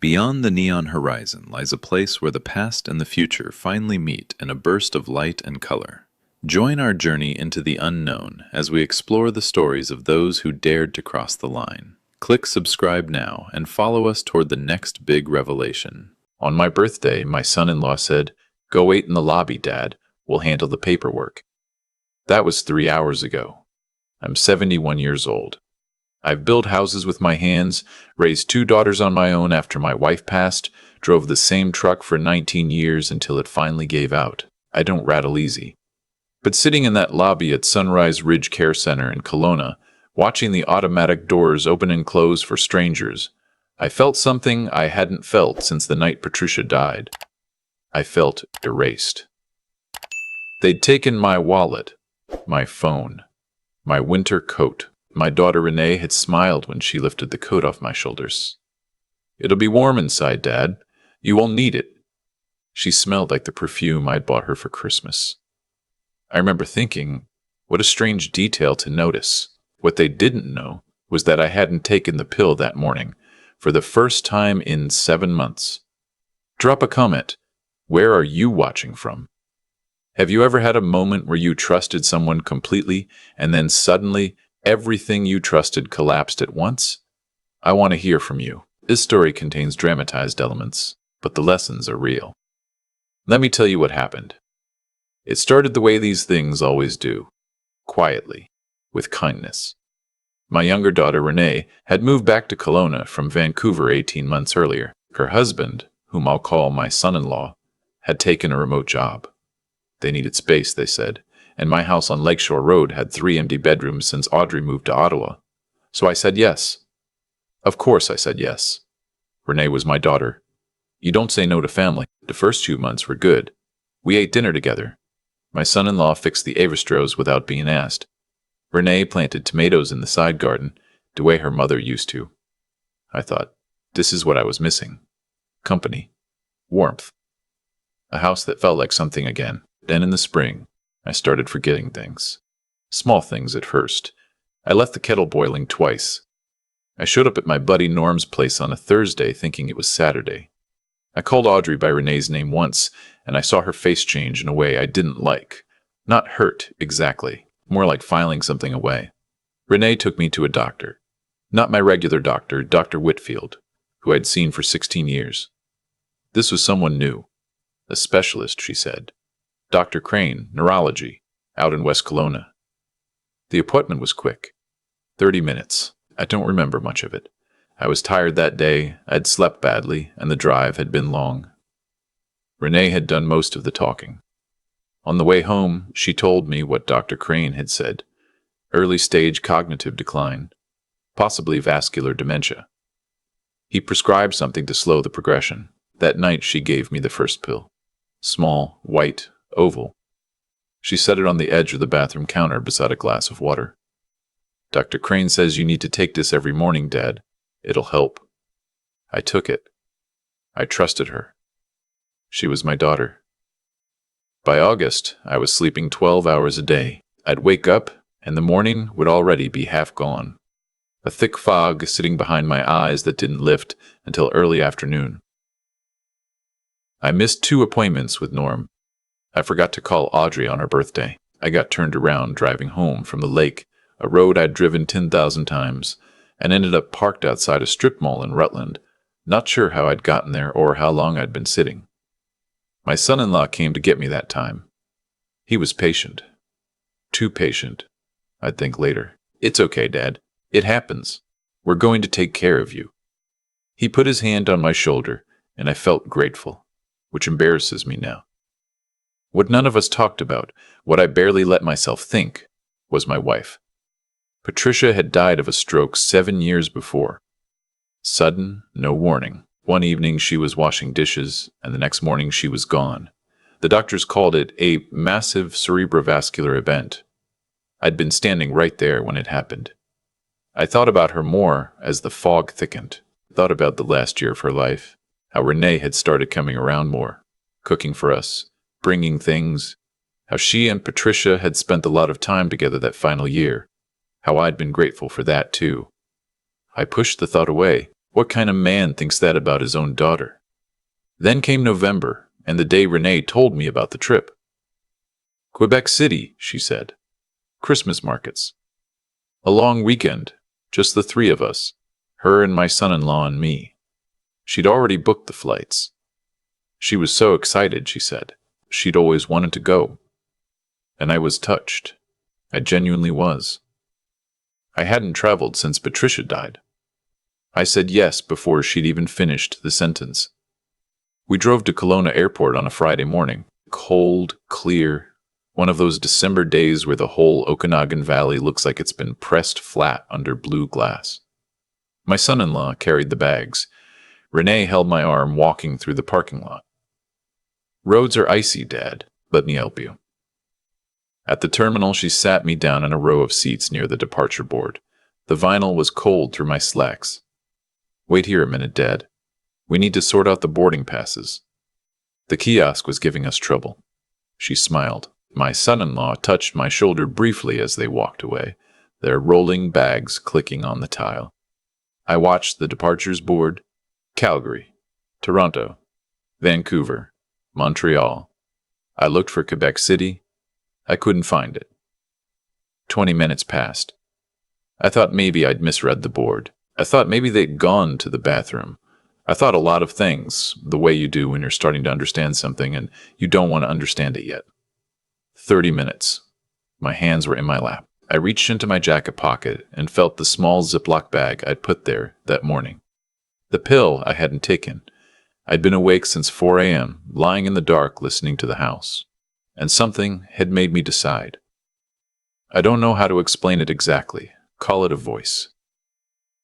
Beyond the neon horizon lies a place where the past and the future finally meet in a burst of light and color. Join our journey into the unknown as we explore the stories of those who dared to cross the line. Click subscribe now and follow us toward the next big revelation. On my birthday, my son-in-law said, "Go wait in the lobby, Dad. We'll handle the paperwork." That was 3 hours ago. I'm 71 years old. I've built houses with my hands, raised 2 daughters on my own after my wife passed, drove the same truck for 19 years until it finally gave out. I don't rattle easy. But sitting in that lobby at Sunrise Ridge Care Center in Kelowna, watching the automatic doors open and close for strangers, I felt something I hadn't felt since the night Patricia died. I felt erased. They'd taken my wallet, my phone, my winter coat. My daughter Renee had smiled when she lifted the coat off my shoulders. "It'll be warm inside, Dad. You won't need it." She smelled like the perfume I'd bought her for Christmas. I remember thinking, what a strange detail to notice. What they didn't know was that I hadn't taken the pill that morning, for the first time in 7 months. Drop a comment. Where are you watching from? Have you ever had a moment where you trusted someone completely and then suddenly everything you trusted collapsed at once? I want to hear from you. This story contains dramatized elements, but the lessons are real. Let me tell you what happened. It started the way these things always do, quietly, with kindness. My younger daughter Renee had moved back to Kelowna from Vancouver 18 months earlier. Her husband, whom I'll call my son-in-law, had taken a remote job. They needed space, they said, and my house on Lakeshore Road had 3 empty bedrooms since Audrey moved to Ottawa. So I said yes. Of course I said yes. Renee was my daughter. You don't say no to family. The first 2 months were good. We ate dinner together. My son-in-law fixed the Avastros without being asked. Renee planted tomatoes in the side garden, the way her mother used to. I thought, this is what I was missing. Company. Warmth. A house that felt like something again. Then in the spring, I started forgetting things. Small things at first. I left the kettle boiling twice. I showed up at my buddy Norm's place on a Thursday thinking it was Saturday. I called Audrey by Renee's name once, and I saw her face change in a way I didn't like. Not hurt, exactly. More like filing something away. Renee took me to a doctor. Not my regular doctor, Dr. Whitfield, who I'd seen for 16 years. This was someone new. A specialist, she said. Dr. Crane, neurology, out in West Kelowna. The appointment was quick. 30 minutes. I don't remember much of it. I was tired that day, I'd slept badly, and the drive had been long. Renee had done most of the talking. On the way home, she told me what Dr. Crane had said. Early-stage cognitive decline, possibly vascular dementia. He prescribed something to slow the progression. That night she gave me the first pill. Small, white, oval. She set it on the edge of the bathroom counter beside a glass of water. "Dr. Crane says you need to take this every morning, Dad. It'll help." I took it. I trusted her. She was my daughter. By August, I was sleeping 12 hours a day. I'd wake up, and the morning would already be half gone. A thick fog sitting behind my eyes that didn't lift until early afternoon. I missed 2 appointments with Norm. I forgot to call Audrey on her birthday. I got turned around driving home from the lake, a road I'd driven 10,000 times, and ended up parked outside a strip mall in Rutland, not sure how I'd gotten there or how long I'd been sitting. My son-in-law came to get me that time. He was patient. Too patient, I'd think later. "It's okay, Dad. It happens. We're going to take care of you." He put his hand on my shoulder, and I felt grateful, which embarrasses me now. What none of us talked about, what I barely let myself think, was my wife. Patricia had died of a stroke 7 years before. Sudden, no warning. One evening she was washing dishes, and the next morning she was gone. The doctors called it a massive cerebrovascular event. I'd been standing right there when it happened. I thought about her more as the fog thickened. Thought about the last year of her life, how Renee had started coming around more, cooking for us, bringing things, how she and Patricia had spent a lot of time together that final year, how I'd been grateful for that too. I pushed the thought away. What kind of man thinks that about his own daughter? Then came November, and the day Renee told me about the trip. Quebec City, she said. Christmas markets. A long weekend, just the three of us, her and my son-in-law and me. She'd already booked the flights. She was so excited, she said. She'd always wanted to go. And I was touched. I genuinely was. I hadn't traveled since Patricia died. I said yes before she'd even finished the sentence. We drove to Kelowna Airport on a Friday morning. Cold, clear, one of those December days where the whole Okanagan Valley looks like it's been pressed flat under blue glass. My son-in-law carried the bags. Renee held my arm walking through the parking lot. Roads are icy, Dad. Let me help you. At the terminal, she sat me down in a row of seats near the departure board. The vinyl was cold through my slacks. Wait here a minute, Dad. We need to sort out the boarding passes. The kiosk was giving us trouble. She smiled. My son-in-law touched my shoulder briefly as they walked away, their rolling bags clicking on the tile. I watched the departures board. Calgary, Toronto, Vancouver, Montreal. I looked for Quebec City. I couldn't find it. 20 minutes passed. I thought maybe I'd misread the board. I thought maybe they'd gone to the bathroom. I thought a lot of things, the way you do when you're starting to understand something and you don't want to understand it yet. 30 minutes. My hands were in my lap. I reached into my jacket pocket and felt the small Ziploc bag I'd put there that morning. The pill I hadn't taken. I'd been awake since 4 a.m., lying in the dark listening to the house. And something had made me decide. I don't know how to explain it exactly. Call it a voice.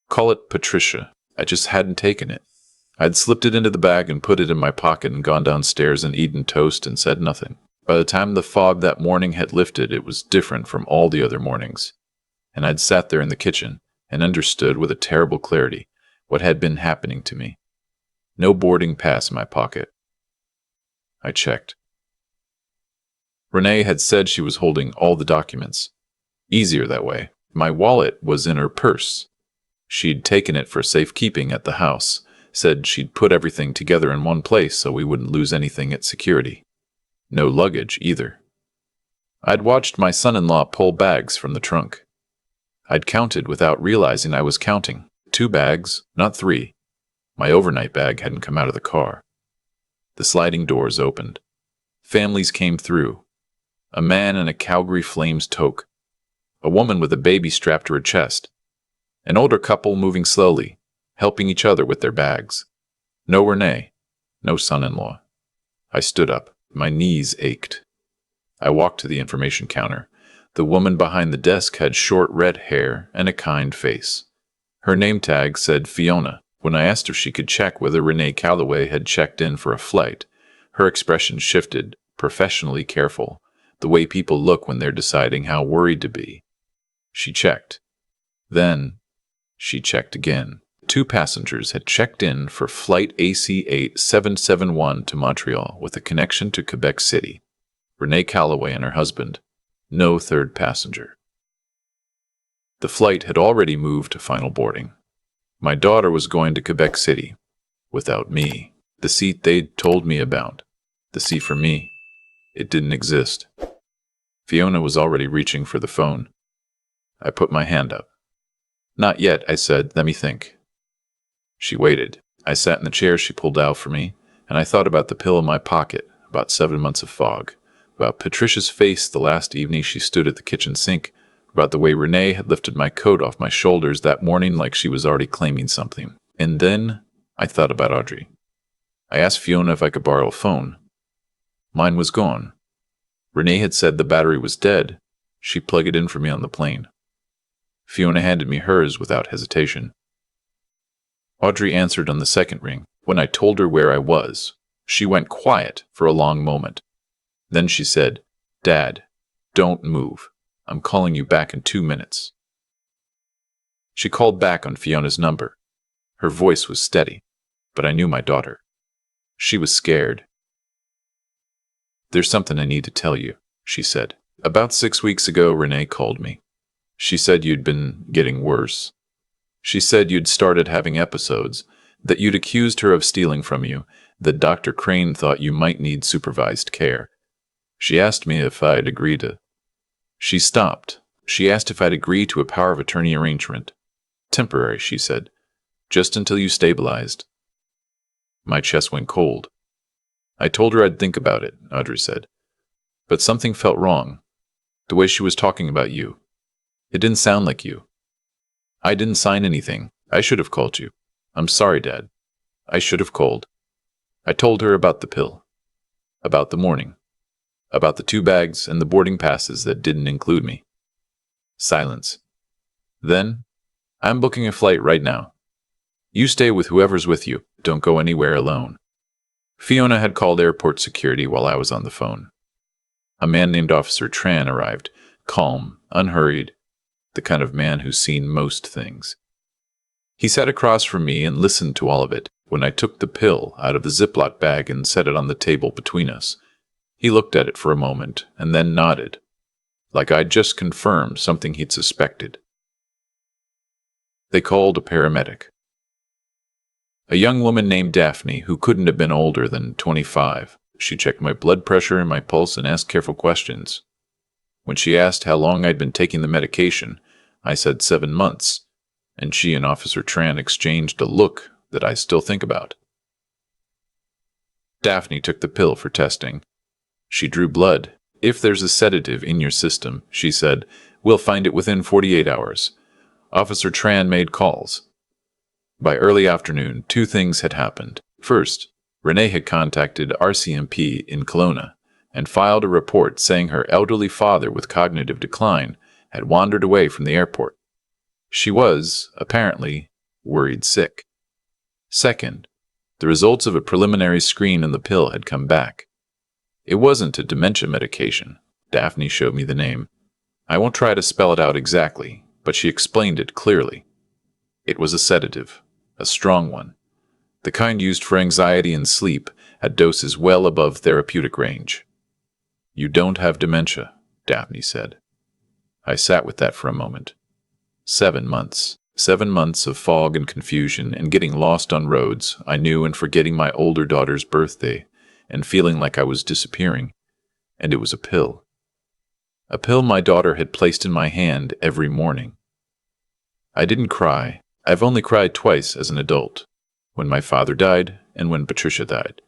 Call it Patricia. I just hadn't taken it. I'd slipped it into the bag and put it in my pocket and gone downstairs and eaten toast and said nothing. By the time the fog that morning had lifted, it was different from all the other mornings. And I'd sat there in the kitchen and understood with a terrible clarity what had been happening to me. No boarding pass in my pocket. I checked. Renee had said she was holding all the documents. Easier that way. My wallet was in her purse. She'd taken it for safekeeping at the house, said she'd put everything together in one place so we wouldn't lose anything at security. No luggage either. I'd watched my son-in-law pull bags from the trunk. I'd counted without realizing I was counting. 2 bags, not 3. My overnight bag hadn't come out of the car. The sliding doors opened. Families came through. A man in a Calgary Flames toque. A woman with a baby strapped to her chest. An older couple moving slowly, helping each other with their bags. No Renee. No son-in-law. I stood up. My knees ached. I walked to the information counter. The woman behind the desk had short red hair and a kind face. Her name tag said Fiona. When I asked if she could check whether Renee Calloway had checked in for a flight, her expression shifted, professionally careful, the way people look when they're deciding how worried to be. She checked. Then, she checked again. 2 passengers had checked in for flight AC-8771 to Montreal with a connection to Quebec City. Renee Calloway and her husband. No 3rd passenger. The flight had already moved to final boarding. My daughter was going to Quebec City. Without me. The seat they'd told me about. The seat for me. It didn't exist. Fiona was already reaching for the phone. I put my hand up. Not yet, I said. Let me think. She waited. I sat in the chair she pulled out for me, and I thought about the pill in my pocket, about 7 months of fog, about Patricia's face the last evening she stood at the kitchen sink, about the way Renee had lifted my coat off my shoulders that morning like she was already claiming something. And then I thought about Audrey. I asked Fiona if I could borrow a phone. Mine was gone. Renee had said the battery was dead. She'd plug it in for me on the plane. Fiona handed me hers without hesitation. Audrey answered on the second ring. When I told her where I was, she went quiet for a long moment. Then she said, "Dad, don't move. I'm calling you back in 2 minutes." She called back on Fiona's number. Her voice was steady, but I knew my daughter. She was scared. "There's something I need to tell you," she said. "About 6 weeks ago, Renee called me. She said you'd been getting worse. She said you'd started having episodes, that you'd accused her of stealing from you, that Dr. Crane thought you might need supervised care. She asked me if I'd agree to. She stopped. She asked if I'd agree to a power of attorney arrangement. Temporary, she said. Just until you stabilized. My chest went cold. I told her I'd think about it, Audrey said. But something felt wrong. The way she was talking about you. It didn't sound like you. I didn't sign anything. I should have called you. I'm sorry, Dad. I should have called. I told her about the pill. About the morning. About the 2 bags and the boarding passes that didn't include me. Silence. Then, I'm booking a flight right now. You stay with whoever's with you. Don't go anywhere alone. Fiona had called airport security while I was on the phone. A man named Officer Tran arrived, calm, unhurried, the kind of man who's seen most things. He sat across from me and listened to all of it when I took the pill out of the Ziploc bag and set it on the table between us. He looked at it for a moment and then nodded, like I'd just confirmed something he'd suspected. They called a paramedic. A young woman named Daphne, who couldn't have been older than 25. She checked my blood pressure and my pulse and asked careful questions. When she asked how long I'd been taking the medication, I said 7 months, and she and Officer Tran exchanged a look that I still think about. Daphne took the pill for testing. She drew blood. If there's a sedative in your system, she said, we'll find it within 48 hours. Officer Tran made calls. By early afternoon, 2 things had happened. First, Renee had contacted RCMP in Kelowna and filed a report saying her elderly father with cognitive decline had wandered away from the airport. She was, apparently, worried sick. Second, the results of a preliminary screen in the pill had come back. It wasn't a dementia medication. Daphne showed me the name. I won't try to spell it out exactly, but she explained it clearly. It was a sedative, a strong one, the kind used for anxiety and sleep at doses well above therapeutic range. You don't have dementia, Daphne said. I sat with that for a moment. 7 months. 7 months of fog and confusion and getting lost on roads I knew and forgetting my older daughter's birthday and feeling like I was disappearing. And it was a pill. A pill my daughter had placed in my hand every morning. I didn't cry. I've only cried twice as an adult, when my father died and when Patricia died.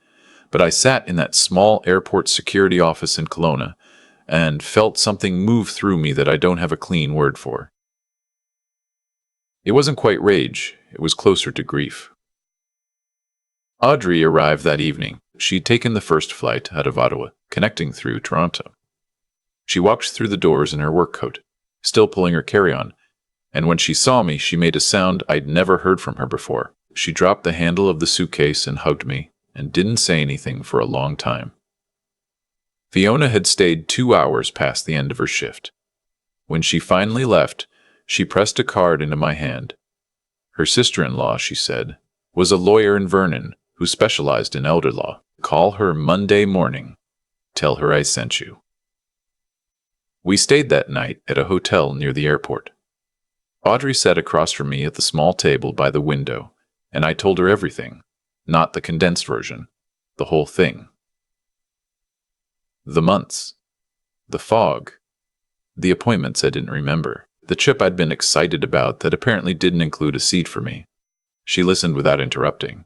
But I sat in that small airport security office in Kelowna and felt something move through me that I don't have a clean word for. It wasn't quite rage, it was closer to grief. Audrey arrived that evening. She'd taken the first flight out of Ottawa, connecting through Toronto. She walked through the doors in her work coat, still pulling her carry-on, and when she saw me, she made a sound I'd never heard from her before. She dropped the handle of the suitcase and hugged me, and didn't say anything for a long time. Fiona had stayed 2 hours past the end of her shift. When she finally left, she pressed a card into my hand. Her sister-in-law, she said, was a lawyer in Vernon who specialized in elder law. Call her Monday morning. Tell her I sent you. We stayed that night at a hotel near the airport. Audrey sat across from me at the small table by the window, and I told her everything, not the condensed version, the whole thing. The months, the fog, the appointments I didn't remember, the trip I'd been excited about that apparently didn't include a seat for me. She listened without interrupting.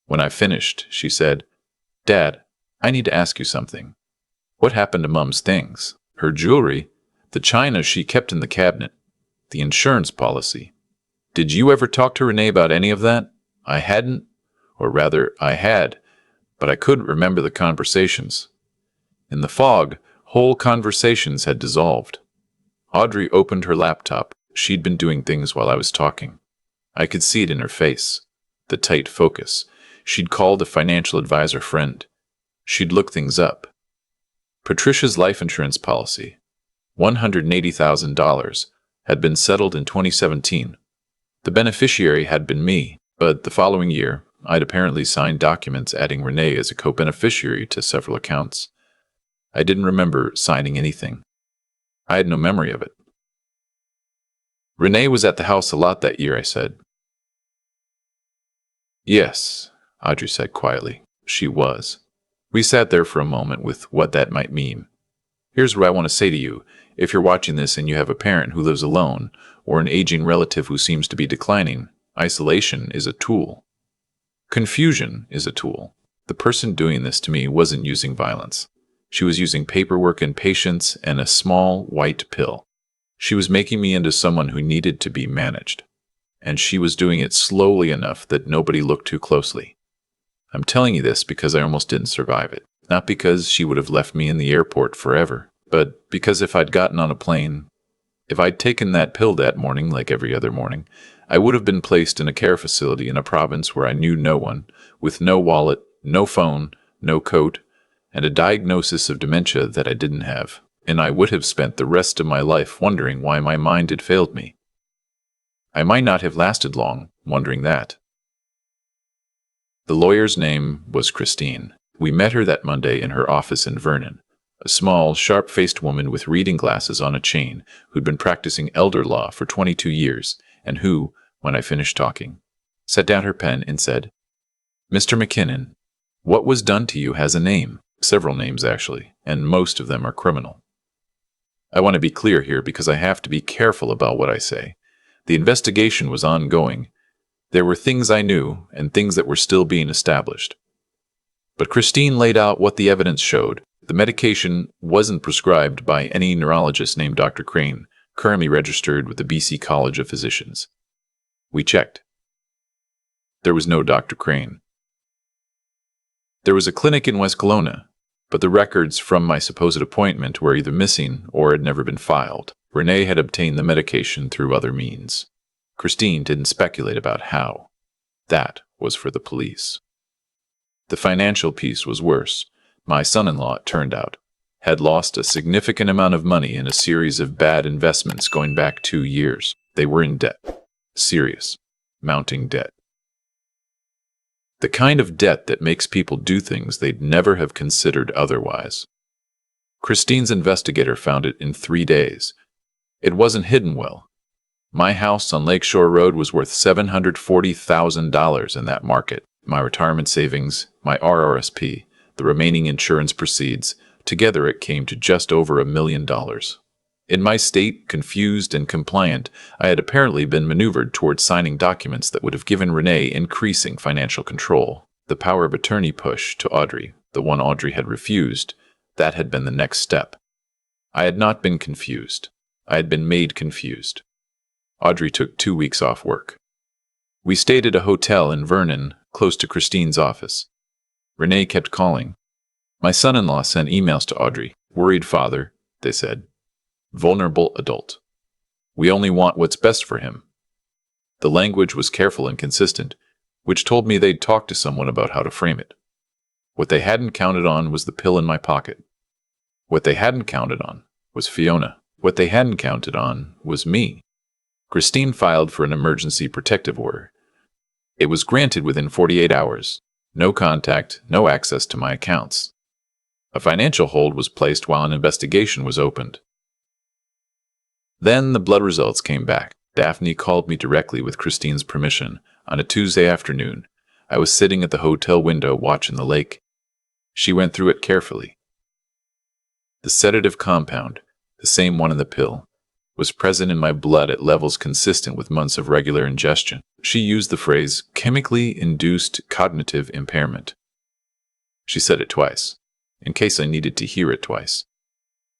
When I finished, she said, Dad, I need to ask you something. What happened to Mum's things? Her jewelry, the china she kept in the cabinet, the insurance policy. Did you ever talk to Renee about any of that? I hadn't, or rather, I had, but I couldn't remember the conversations. In the fog, whole conversations had dissolved. Audrey opened her laptop. She'd been doing things while I was talking. I could see it in her face, the tight focus. She'd called a financial advisor friend. She'd looked things up. Patricia's life insurance policy, $180,000, had been settled in 2017. The beneficiary had been me, but the following year, I'd apparently signed documents adding Renee as a co-beneficiary to several accounts. I didn't remember signing anything. I had no memory of it. Renee was at the house a lot that year, I said. Yes, Audrey said quietly. She was. We sat there for a moment with what that might mean. Here's what I want to say to you. If you're watching this and you have a parent who lives alone, or an aging relative who seems to be declining, isolation is a tool. Confusion is a tool. The person doing this to me wasn't using violence. She was using paperwork and patience and a small white pill. She was making me into someone who needed to be managed. And she was doing it slowly enough that nobody looked too closely. I'm telling you this because I almost didn't survive it. Not because she would have left me in the airport forever, but because if I'd gotten on a plane, if I'd taken that pill that morning like every other morning, I would have been placed in a care facility in a province where I knew no one, with no wallet, no phone, no coat, and a diagnosis of dementia that I didn't have, and I would have spent the rest of my life wondering why my mind had failed me. I might not have lasted long wondering that. The lawyer's name was Christine. We met her that Monday in her office in Vernon, a small, sharp-faced woman with reading glasses on a chain who'd been practicing elder law for 22 years and who, when I finished talking, set down her pen and said, "Mr. McKinnon, what was done to you has a name, several names actually, and most of them are criminal. I want to be clear here because I have to be careful about what I say. The investigation was ongoing. There were things I knew and things that were still being established. But Christine laid out what the evidence showed. The medication wasn't prescribed by any neurologist named Dr. Crane, currently registered with the BC College of Physicians. We checked. There was no Dr. Crane. There was a clinic in West Kelowna, but the records from my supposed appointment were either missing or had never been filed. Renee had obtained the medication through other means. Christine didn't speculate about how. That was for the police. The financial piece was worse. My son-in-law, it turned out, had lost a significant amount of money in a series of bad investments going back 2 years. They were in debt. Serious, mounting debt. The kind of debt that makes people do things they'd never have considered otherwise. Christine's investigator found it in 3 days. It wasn't hidden well. My house on Lakeshore Road was worth $740,000 in that market. My retirement savings, my RRSP, the remaining insurance proceeds, together it came to just over $1 million. In my state, confused and compliant, I had apparently been maneuvered towards signing documents that would have given Renee increasing financial control. The power of attorney push to Audrey, the one Audrey had refused, that had been the next step. I had not been confused. I had been made confused. Audrey took 2 weeks off work. We stayed at a hotel in Vernon, close to Christine's office. Renee kept calling. My son-in-law sent emails to Audrey. Worried father, they said. Vulnerable adult. We only want what's best for him. The language was careful and consistent, which told me they'd talk to someone about how to frame it. What they hadn't counted on was the pill in my pocket. What they hadn't counted on was Fiona. What they hadn't counted on was me. Christine filed for an emergency protective order. It was granted within 48 hours. No contact, no access to my accounts. A financial hold was placed while an investigation was opened. Then the blood results came back. Daphne called me directly with Christine's permission on a Tuesday afternoon. I was sitting at the hotel window watching the lake. She went through it carefully. The sedative compound, the same one in the pill, was present in my blood at levels consistent with months of regular ingestion. She used the phrase chemically induced cognitive impairment. She said it twice, in case I needed to hear it twice.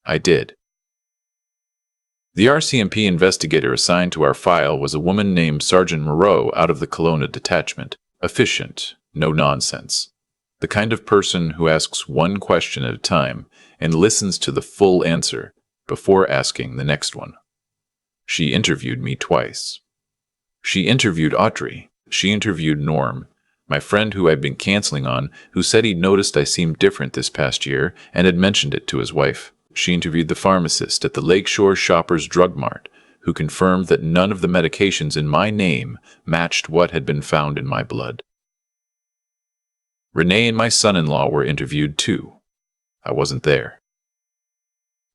I did. The RCMP investigator assigned to our file was a woman named Sergeant Moreau out of the Kelowna detachment. Efficient, no nonsense. The kind of person who asks one question at a time and listens to the full answer before asking the next one. She interviewed me twice. She interviewed Audrey. She interviewed Norm, my friend who I'd been canceling on, who said he'd noticed I seemed different this past year and had mentioned it to his wife. She interviewed the pharmacist at the Lakeshore Shoppers Drug Mart, who confirmed that none of the medications in my name matched what had been found in my blood. Renee and my son-in-law were interviewed too. I wasn't there.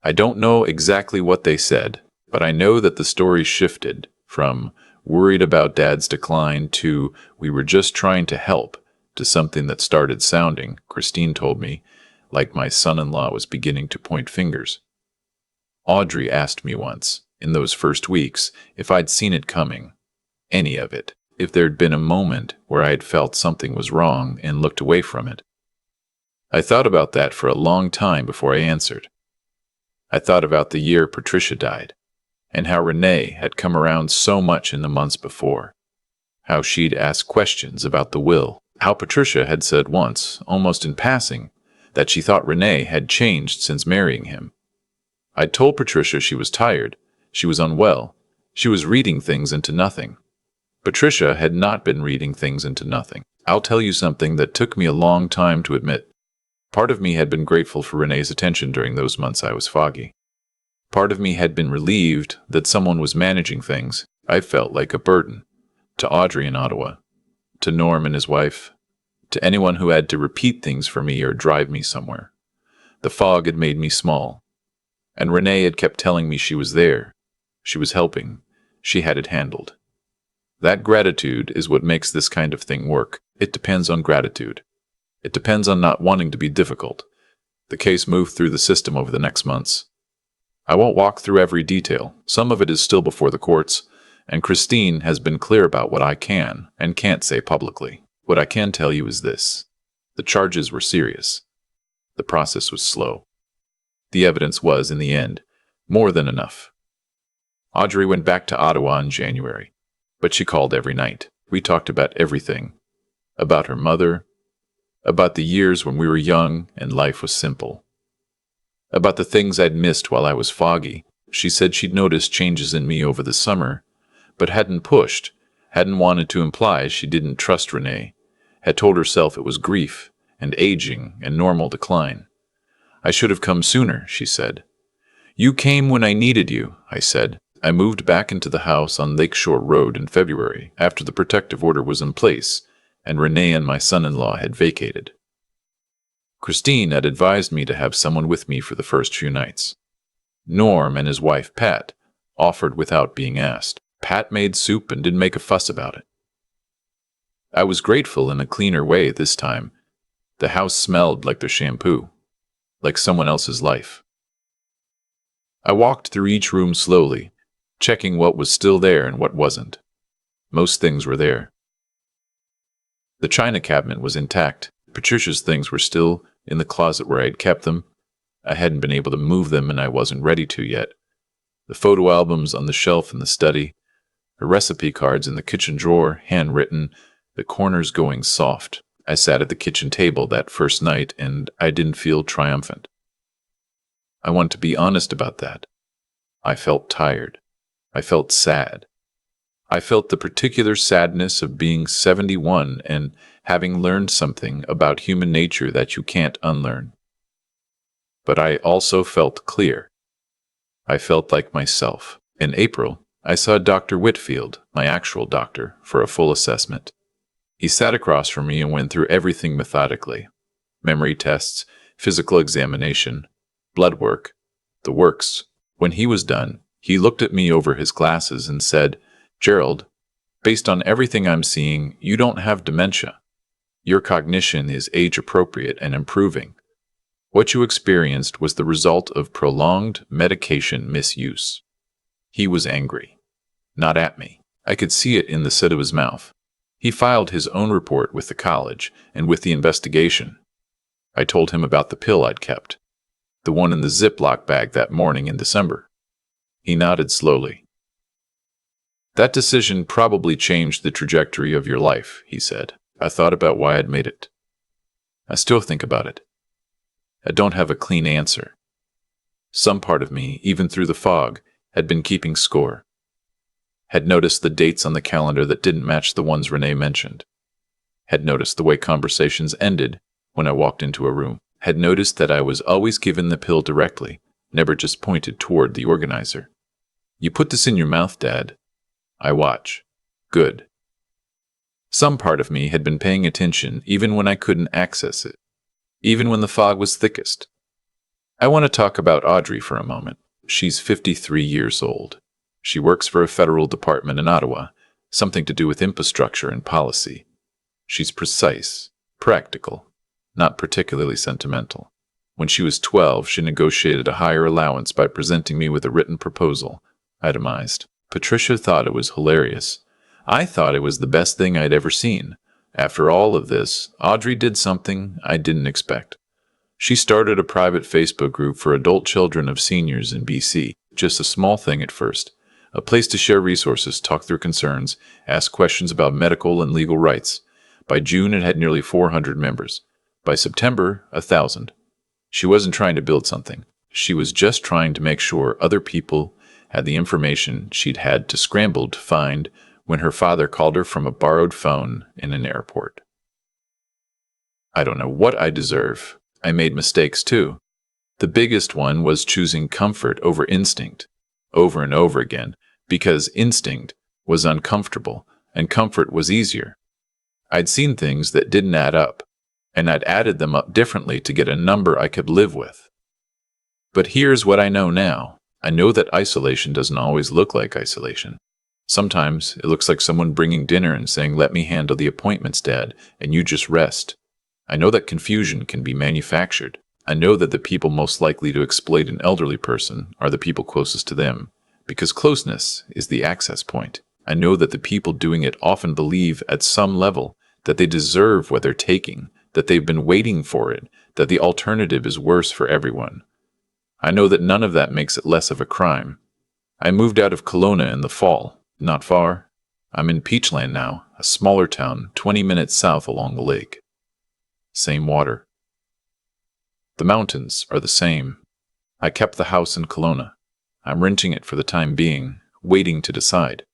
I don't know exactly what they said. But I know that the story shifted from worried about Dad's decline to we were just trying to help to something that started sounding, Christine told me, like my son-in-law was beginning to point fingers. Audrey asked me once, in those first weeks, if I'd seen it coming, any of it, if there'd been a moment where I'd felt something was wrong and looked away from it. I thought about that for a long time before I answered. I thought about the year Patricia died, and how Renee had come around so much in the months before, how she'd asked questions about the will, how Patricia had said once, almost in passing, that she thought Renee had changed since marrying him. I'd told Patricia she was tired, she was unwell, she was reading things into nothing. Patricia had not been reading things into nothing. I'll tell you something that took me a long time to admit. Part of me had been grateful for Renee's attention during those months I was foggy. Part of me had been relieved that someone was managing things. I felt like a burden. To Audrey in Ottawa, to Norm and his wife, to anyone who had to repeat things for me or drive me somewhere. The fog had made me small. And Renee had kept telling me she was there. She was helping. She had it handled. That gratitude is what makes this kind of thing work. It depends on gratitude. It depends on not wanting to be difficult. The case moved through the system over the next months. I won't walk through every detail. Some of it is still before the courts, and Christine has been clear about what I can and can't say publicly. What I can tell you is this. The charges were serious. The process was slow. The evidence was, in the end, more than enough. Audrey went back to Ottawa in January, but she called every night. We talked about everything. About her mother, about the years when we were young and life was simple. About the things I'd missed while I was foggy. She said she'd noticed changes in me over the summer, but hadn't pushed, hadn't wanted to imply she didn't trust Renee, had told herself it was grief and aging and normal decline. I should have come sooner, she said. You came when I needed you, I said. I moved back into the house on Lakeshore Road in February after the protective order was in place and Renee and my son-in-law had vacated. Christine had advised me to have someone with me for the first few nights. Norm and his wife, Pat, offered without being asked. Pat made soup and didn't make a fuss about it. I was grateful in a cleaner way this time. The house smelled like their shampoo, like someone else's life. I walked through each room slowly, checking what was still there and what wasn't. Most things were there. The china cabinet was intact. Patricia's things were still in the closet where I had kept them. I hadn't been able to move them and I wasn't ready to yet. The photo albums on the shelf in the study, her recipe cards in the kitchen drawer, handwritten, the corners going soft. I sat at the kitchen table that first night and I didn't feel triumphant. I want to be honest about that. I felt tired. I felt sad. I felt the particular sadness of being 71 and having learned something about human nature that you can't unlearn. But I also felt clear. I felt like myself. In April, I saw Dr. Whitfield, my actual doctor, for a full assessment. He sat across from me and went through everything methodically. Memory tests, physical examination, blood work, the works. When he was done, he looked at me over his glasses and said, Gerald, based on everything I'm seeing, you don't have dementia. Your cognition is age-appropriate and improving. What you experienced was the result of prolonged medication misuse. He was angry. Not at me. I could see it in the set of his mouth. He filed his own report with the college and with the investigation. I told him about the pill I'd kept, the one in the Ziploc bag that morning in December. He nodded slowly. That decision probably changed the trajectory of your life, he said. I thought about why I'd made it. I still think about it. I don't have a clean answer. Some part of me, even through the fog, had been keeping score. Had noticed the dates on the calendar that didn't match the ones Renee mentioned. Had noticed the way conversations ended when I walked into a room. Had noticed that I was always given the pill directly, never just pointed toward the organizer. You put this in your mouth, Dad. I watch. Good. Some part of me had been paying attention even when I couldn't access it, even when the fog was thickest. I want to talk about Audrey for a moment. She's 53 years old. She works for a federal department in Ottawa, something to do with infrastructure and policy. She's precise, practical, not particularly sentimental. When she was 12, she negotiated a higher allowance by presenting me with a written proposal, itemized. Patricia thought it was hilarious. I thought it was the best thing I'd ever seen. After all of this, Audrey did something I didn't expect. She started a private Facebook group for adult children of seniors in BC. Just a small thing at first. A place to share resources, talk through concerns, ask questions about medical and legal rights. By June, it had nearly 400 members. By September, 1,000. She wasn't trying to build something. She was just trying to make sure other people had the information she'd had to scramble to find when her father called her from a borrowed phone in an airport. I don't know what I deserve. I made mistakes too. The biggest one was choosing comfort over instinct, over and over again, because instinct was uncomfortable and comfort was easier. I'd seen things that didn't add up, and I'd added them up differently to get a number I could live with. But here's what I know now. I know that isolation doesn't always look like isolation. Sometimes it looks like someone bringing dinner and saying, "Let me handle the appointments, Dad, and you just rest." I know that confusion can be manufactured. I know that the people most likely to exploit an elderly person are the people closest to them, because closeness is the access point. I know that the people doing it often believe at some level that they deserve what they're taking, that they've been waiting for it, that the alternative is worse for everyone. I know that none of that makes it less of a crime. I moved out of Kelowna in the fall, not far. I'm in Peachland now, a smaller town 20 minutes south along the lake. Same water. The mountains are the same. I kept the house in Kelowna. I'm renting it for the time being, waiting to decide.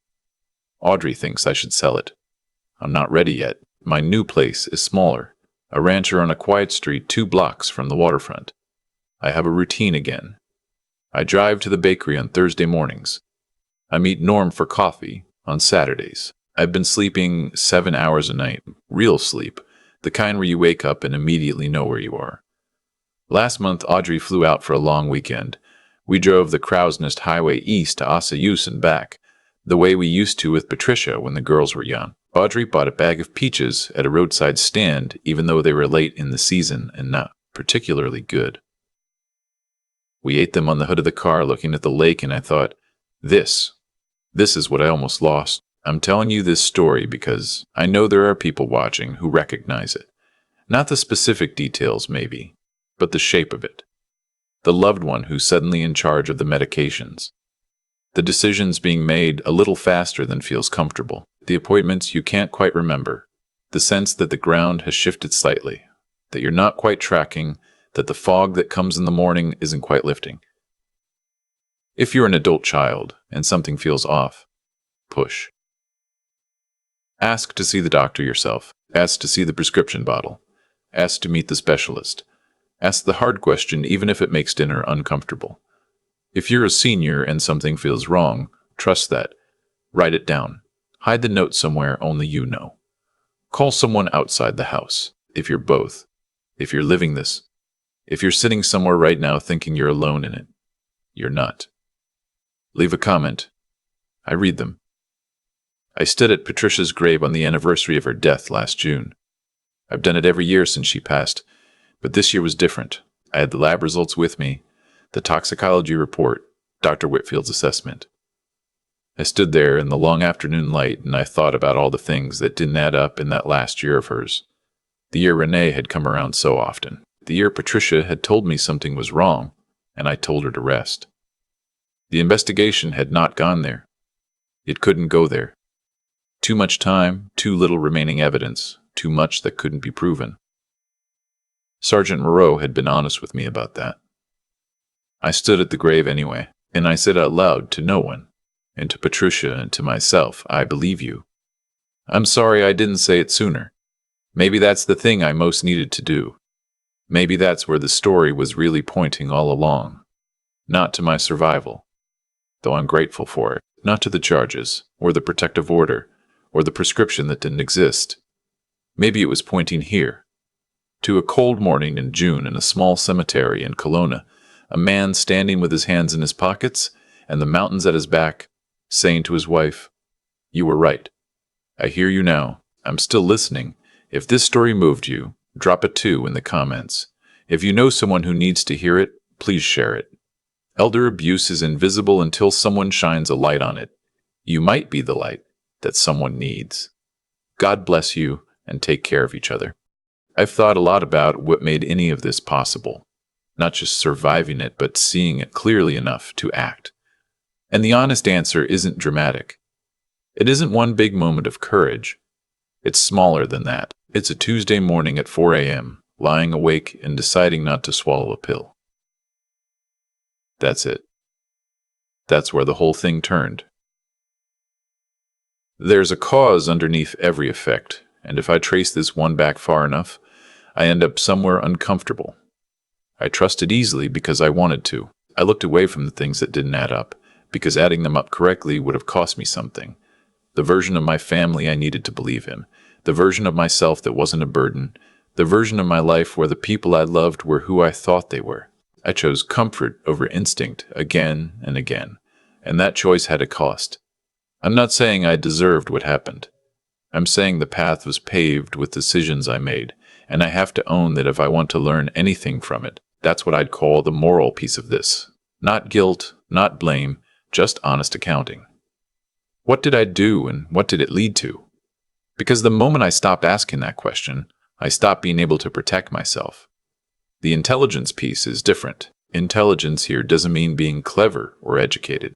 Audrey thinks I should sell it. I'm not ready yet. My new place is smaller, a rancher on a quiet street 2 blocks from the waterfront. I have a routine again. I drive to the bakery on Thursday mornings. I meet Norm for coffee on Saturdays. I've been sleeping 7 hours a night, real sleep, the kind where you wake up and immediately know where you are. Last month, Audrey flew out for a long weekend. We drove the Crow's Nest Highway east to Assayus and back, the way we used to with Patricia when the girls were young. Audrey bought a bag of peaches at a roadside stand, even though they were late in the season and not particularly good. We ate them on the hood of the car looking at the lake, and I thought, this is what I almost lost. I'm telling you this story because I know there are people watching who recognize it. Not the specific details, maybe, but the shape of it. The loved one who's suddenly in charge of the medications. The decisions being made a little faster than feels comfortable. The appointments you can't quite remember. The sense that the ground has shifted slightly. That you're not quite tracking. That the fog that comes in the morning isn't quite lifting. If you're an adult child and something feels off, push. Ask to see the doctor yourself. Ask to see the prescription bottle. Ask to meet the specialist. Ask the hard question even if it makes dinner uncomfortable. If you're a senior and something feels wrong, trust that. Write it down. Hide the note somewhere only you know. Call someone outside the house, if you're both. If you're living this. If you're sitting somewhere right now thinking you're alone in it. You're not. Leave a comment. I read them. I stood at Patricia's grave on the anniversary of her death last June. I've done it every year since she passed, but this year was different. I had the lab results with me, the toxicology report, Dr. Whitfield's assessment. I stood there in the long afternoon light and I thought about all the things that didn't add up in that last year of hers. The year Renee had come around so often. The year Patricia had told me something was wrong, and I told her to rest. The investigation had not gone there. It couldn't go there. Too much time, too little remaining evidence, too much that couldn't be proven. Sergeant Moreau had been honest with me about that. I stood at the grave anyway, and I said out loud to no one, and to Patricia and to myself, "I believe you." I'm sorry I didn't say it sooner. Maybe that's the thing I most needed to do. Maybe that's where the story was really pointing all along. Not to my survival, though I'm grateful for it. Not to the charges, or the protective order, or the prescription that didn't exist. Maybe it was pointing here. To a cold morning in June in a small cemetery in Kelowna, A man standing with his hands in his pockets and the mountains at his back, saying to his wife, "You were right. I hear you now. I'm still listening. If this story moved you, drop a 2 in the comments. If you know someone who needs to hear it, please share it. Elder abuse is invisible until someone shines a light on it. You might be the light that someone needs. God bless you, and take care of each other." I've thought a lot about what made any of this possible. Not just surviving it, but seeing it clearly enough to act. And the honest answer isn't dramatic. It isn't one big moment of courage. It's smaller than that. It's a Tuesday morning at 4 a.m., lying awake and deciding not to swallow a pill. That's it. That's where the whole thing turned. There's a cause underneath every effect, and if I trace this one back far enough, I end up somewhere uncomfortable. I trusted easily because I wanted to. I looked away from the things that didn't add up, because adding them up correctly would have cost me something. The version of my family I needed to believe in, the version of myself that wasn't a burden, the version of my life where the people I loved were who I thought they were. I chose comfort over instinct again and again, and that choice had a cost. I'm not saying I deserved what happened. I'm saying the path was paved with decisions I made, and I have to own that if I want to learn anything from it, that's what I'd call the moral piece of this. Not guilt, not blame, just honest accounting. What did I do and what did it lead to? Because the moment I stopped asking that question, I stopped being able to protect myself. The intelligence piece is different. Intelligence here doesn't mean being clever or educated.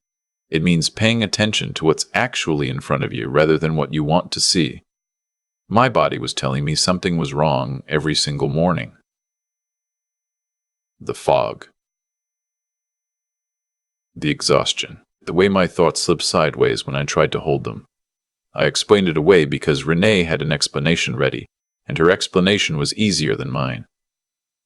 It means paying attention to what's actually in front of you rather than what you want to see. My body was telling me something was wrong every single morning. The fog. The exhaustion. The way my thoughts slipped sideways when I tried to hold them. I explained it away because Renee had an explanation ready, and her explanation was easier than mine.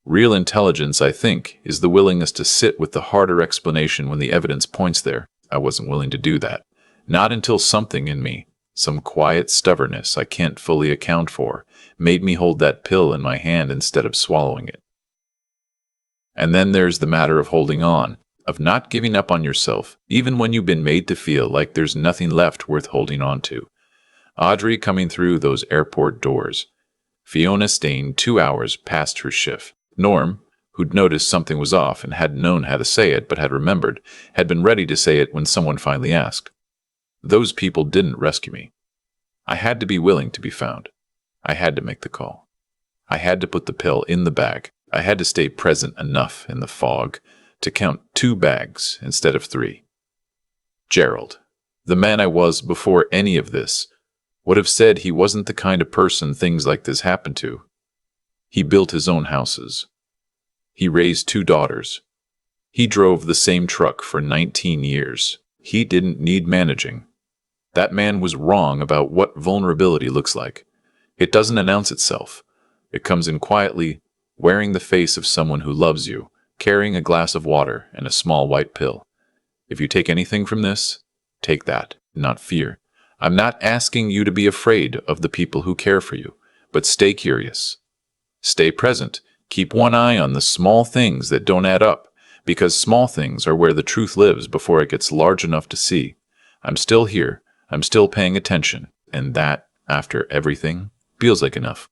Real intelligence, I think, is the willingness to sit with the harder explanation when the evidence points there. I wasn't willing to do that. Not until something in me, some quiet stubbornness I can't fully account for, made me hold that pill in my hand instead of swallowing it. And then there's the matter of holding on, of not giving up on yourself, even when you've been made to feel like there's nothing left worth holding on to. Audrey coming through those airport doors. Fiona staying 2 hours past her shift. Norm, who'd noticed something was off and hadn't known how to say it but had remembered, had been ready to say it when someone finally asked. Those people didn't rescue me. I had to be willing to be found. I had to make the call. I had to put the pill in the bag. I had to stay present enough in the fog to count 2 bags instead of 3. Gerald, the man I was before any of this, would have said he wasn't the kind of person things like this happened to. He built his own houses. He raised 2 daughters. He drove the same truck for 19 years. He didn't need managing. That man was wrong about what vulnerability looks like. It doesn't announce itself. It comes in quietly, wearing the face of someone who loves you, carrying a glass of water and a small white pill. If you take anything from this, take that, not fear. I'm not asking you to be afraid of the people who care for you, but stay curious. Stay present. Keep one eye on the small things that don't add up, because small things are where the truth lives before it gets large enough to see. I'm still here. I'm still paying attention. And that, after everything, feels like enough.